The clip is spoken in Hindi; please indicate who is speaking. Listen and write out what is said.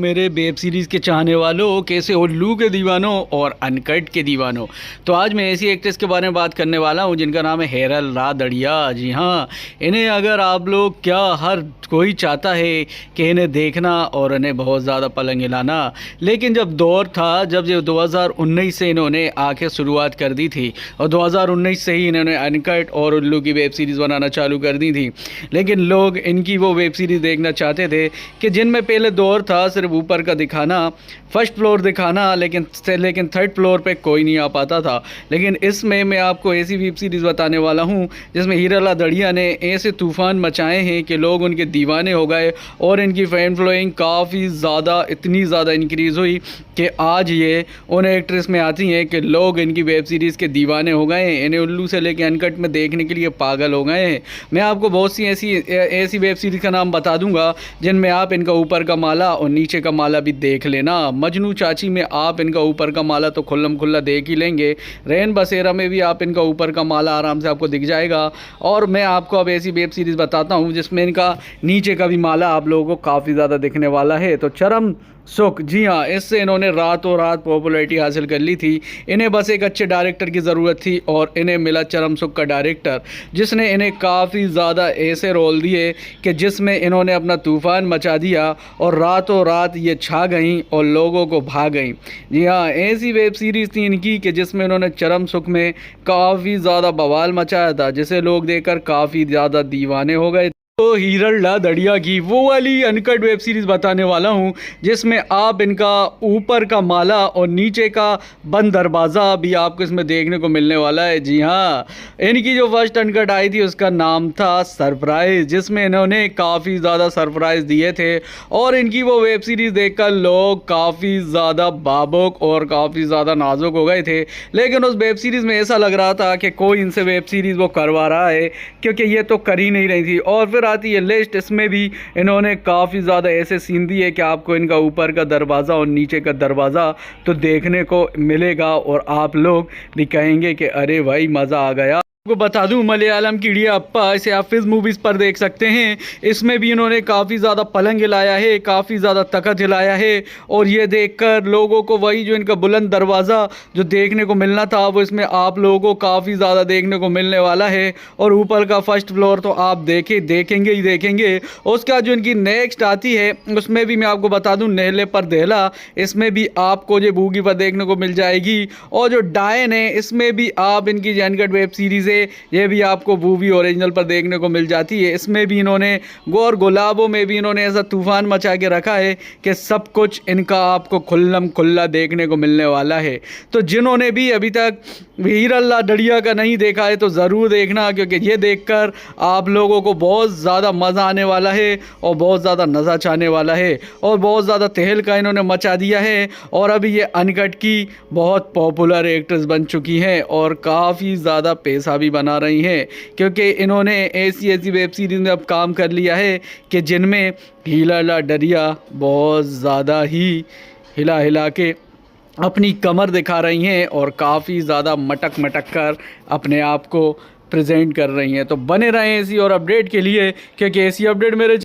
Speaker 1: मेरे वेब सीरीज़ के चाहने वालों, कैसे उल्लू के दीवानों और अनकट के दीवानों। तो आज मैं ऐसी एक्ट्रेस के बारे में बात करने वाला हूं जिनका नाम है हेरल रादड़िया। जी हाँ, इन्हें अगर आप लोग क्या हर कोई चाहता है कि इन्हें देखना और इन्हें बहुत ज़्यादा पलंग हिलाना, लेकिन जब दौर था जब ये 2019 से इन्होंने आके शुरुआत कर दी थी और 2019 से ही इन्होंने अनकट और उल्लू की वेब सीरीज़ बनाना चालू कर दी थी। लेकिन लोग इनकी वो वेब सीरीज़ देखना चाहते थे कि जिनमें पहले दौर था सिर्फ ऊपर का दिखाना, फर्स्ट फ्लोर दिखाना, लेकिन थर्ड फ्लोर पे कोई नहीं आ पाता था। लेकिन इसमें मैं आपको ऐसी वेब सीरीज़ बताने वाला हूँ जिसमें हेरल रादड़िया ने ऐसे तूफ़ान मचाए हैं कि लोग उनके दीवाने हो गए और इनकी फ़ैन फॉलोइंग काफ़ी ज़्यादा, इतनी ज़्यादा इंक्रीज़ हुई कि आज ये उन एक्ट्रेस में आती हैं कि लोग इनकी वेब सीरीज़ के दीवाने हो गए हैं। इन्हें उल्लू से लेकर अनकट में देखने के लिए पागल हो गए हैं। मैं आपको बहुत सी ऐसी वेब सीरीज़ का नाम बता दूंगा जिनमें आप इनका ऊपर का माला और नीचे का माला भी देख लेना। मजनू चाची में आप इनका ऊपर का माला तो खुल्लम खुल्ला देख ही लेंगे। रैन बसेरा में भी आप इनका ऊपर का माला आराम से आपको दिख जाएगा। और मैं आपको अब ऐसी वेब सीरीज़ बताता हूँ जिसमें इनका नीचे का भी माला आप लोगों को काफ़ी ज़्यादा दिखने वाला है। तो चरम सुख, जी हाँ, इससे इन्होंने रातों रात पॉपुलैरिटी हासिल कर ली थी। इन्हें बस एक अच्छे डायरेक्टर की ज़रूरत थी और इन्हें मिला चरम सुख का डायरेक्टर, जिसने इन्हें काफ़ी ज़्यादा ऐसे रोल दिए कि जिसमें इन्होंने अपना तूफ़ान मचा दिया और रातों रात ये छा गईं और लोगों को भाग गईं। जी हाँ, ऐसी वेब सीरीज़ थी इनकी कि जिसमें इन्होंने चरम सुख में काफ़ी ज़्यादा बवाल मचाया था, जिसे लोग देखकर काफ़ी ज़्यादा दीवाने हो गए। तो हेरल रादड़िया की वो वाली अनकट वेब सीरीज़ बताने वाला हूँ जिसमें आप इनका ऊपर का माला और नीचे का बंद दरवाज़ा भी आपको इसमें देखने को मिलने वाला है। जी हाँ, इनकी जो फर्स्ट अनकट आई थी उसका नाम था सरप्राइज़, जिसमें इन्होंने काफ़ी ज़्यादा सरप्राइज़ दिए थे और इनकी वो वेब सीरीज़ देखकर लोग काफ़ी ज़्यादा बाबुक और काफ़ी ज़्यादा नाजुक हो गए थे। लेकिन उस वेब सीरीज़ में ऐसा लग रहा था कि कोई इनसे वेब सीरीज़ वो करवा रहा है, क्योंकि ये तो कर ही नहीं रही थी। और फिर आती है लिस्ट, इसमें भी इन्होंने काफ़ी ज़्यादा ऐसे सीन दिए कि आपको इनका ऊपर का दरवाज़ा और नीचे का दरवाज़ा तो देखने को मिलेगा और आप लोग भी कहेंगे कि अरे भाई मज़ा आ गया। आपको बता दूं, मलयालम की इडिया अप्पा, इसे आप फिल्म मूवीज़ पर देख सकते हैं। इसमें भी इन्होंने काफ़ी ज़्यादा पलंग हिलाया है, काफ़ी ज़्यादा तख्त हिलाया है और ये देखकर लोगों को वही जो इनका बुलंद दरवाज़ा जो देखने को मिलना था वो इसमें आप लोगों को काफ़ी ज़्यादा देखने को मिलने वाला है। और ऊपर का फर्स्ट फ्लोर तो आप देखेंगे ही देखेंगे। उसका जो इनकी नेक्स्ट आती है उसमें भी मैं आपको बता दूँ, नेहले पर दहला, इसमें भी आपको ये बूगी पर देखने को मिल जाएगी। और जो डायन है इसमें भी आप इनकी जनगढ़ वेब सीरीज़ ये भी आपको मूवी ओरिजिनल पर देखने को मिल जाती है। इसमें भी इन्होंने गोर गुलाबों में भी इन्होंने ऐसा तूफान मचा के रखा है कि सब कुछ इनका आपको खुल्लम खुल्ला देखने को मिलने वाला है। तो जिन्होंने भी अभी तक हेरल रादड़िया का नहीं देखा है तो ज़रूर देखना, क्योंकि ये देखकर आप लोगों को बहुत ज़्यादा मज़ा आने वाला है और बहुत ज़्यादा नज़ा चाहने वाला है और बहुत ज़्यादा तहलका इन्होंने मचा दिया है। और अभी ये अनकट की बहुत पॉपुलर एक्ट्रेस बन चुकी हैं और काफ़ी ज़्यादा पैसा भी बना रही हैं, क्योंकि इन्होंने ऐसी वेब सीरीज़ में अब काम कर लिया है कि जिनमें हेरल रादड़िया बहुत ज़्यादा ही हिला हिला के अपनी कमर दिखा रही हैं और काफ़ी ज़्यादा मटक मटक कर अपने आप को प्रेजेंट कर रही हैं। तो बने रहें ऐसी और अपडेट के लिए, क्योंकि ऐसी अपडेट मेरे